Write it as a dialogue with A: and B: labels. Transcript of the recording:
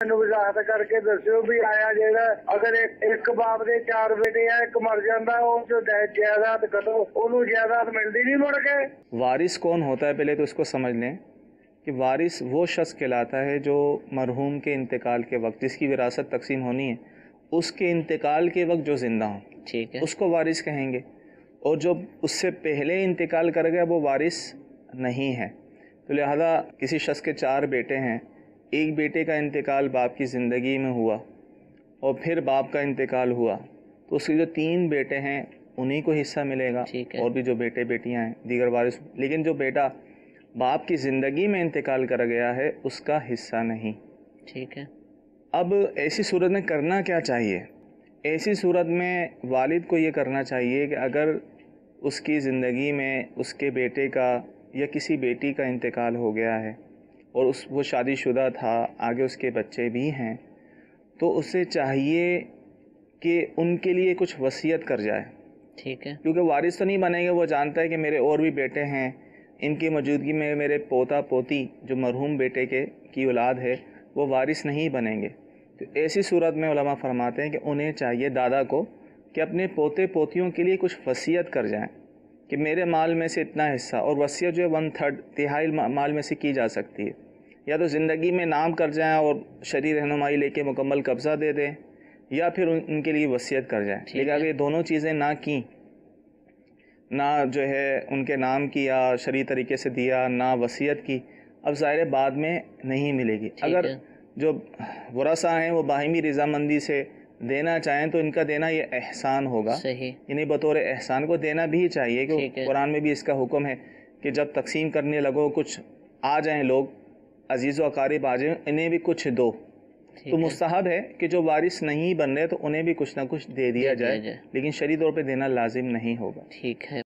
A: वजाहत करके दस्यो भी आया जेड़ा अगर एक बाप दे 4 बेटे है, एक मर जाता है, वो जायदाद कटो, ओनू जायदाद मिलती नहीं मुड़ के।
B: वारिस कौन होता है पहले तो इसको समझ लें कि वारिस वो शख्स कहलाता है जो मरहूम के इंतकाल के वक्त, जिसकी विरासत तकसीम होनी है, उसके इंतकाल के वक्त जो ज़िंदा हो, ठीक है, उसको वारिस कहेंगे। और जो उससे पहले इंतकाल कर गया वो वारिस नहीं है। तो लिहाजा किसी शख्स के 4 बेटे हैं, एक बेटे का इंतकाल बाप की ज़िंदगी में हुआ और फिर बाप का इंतकाल हुआ, तो उसके जो 3 बेटे हैं उन्हीं को हिस्सा मिलेगा, और भी जो बेटे बेटियां हैं दीगर वारिस। लेकिन जो बेटा बाप की ज़िंदगी में इंतकाल कर गया है उसका हिस्सा नहीं, ठीक है। अब ऐसी सूरत में करना क्या चाहिए? ऐसी सूरत में वालिद को ये करना चाहिए कि अगर उसकी ज़िंदगी में उसके बेटे का या किसी बेटी का इंतकाल हो गया है और वो शादीशुदा था, आगे उसके बच्चे भी हैं, तो उसे चाहिए कि उनके लिए कुछ वसीयत कर जाए, ठीक है। क्योंकि वारिस तो नहीं बनेगा, वो जानता है कि मेरे और भी बेटे हैं, इनकी मौजूदगी में मेरे पोता पोती जो मरहूम बेटे की औलाद है वो वारिस नहीं बनेंगे। तो ऐसी सूरत में उलमा फरमाते हैं कि उन्हें चाहिए दादा को कि अपने पोते पोतियों के लिए कुछ वसीयत कर जाएं कि मेरे माल में से इतना हिस्सा, और वसीयत जो है 1/3 तिहाई माल में से की जा सकती है। या तो ज़िंदगी में नाम कर जाएं और शरई रहनुमाई लेके मुकम्मल कब्ज़ा दे दें, या फिर उनके लिए वसीयत कर जाएं। लेकिन अगर ये दोनों चीज़ें ना की, ना जो है उनके नाम की या शरई तरीके से दिया, ना वसीयत की, अब ज़ाहिर बाद में नहीं मिलेगी। अगर जो वरसा हैं वो बाहिमी रज़ामंदी से देना चाहें तो इनका देना ये एहसान होगा, इन्हें बतौर एहसान को देना भी चाहिए, क्योंकि कुरान में भी इसका हुक्म है कि जब तकसीम करने लगो कुछ आ जाएं लोग, अजीज़ व अकारिब आ जाएं, इन्हें भी कुछ दो। तो मुस्तहब है कि जो वारिस नहीं बन रहे तो उन्हें भी कुछ ना कुछ दे दिया जाए, लेकिन शरई तौर पे देना लाजिम नहीं होगा, ठीक है।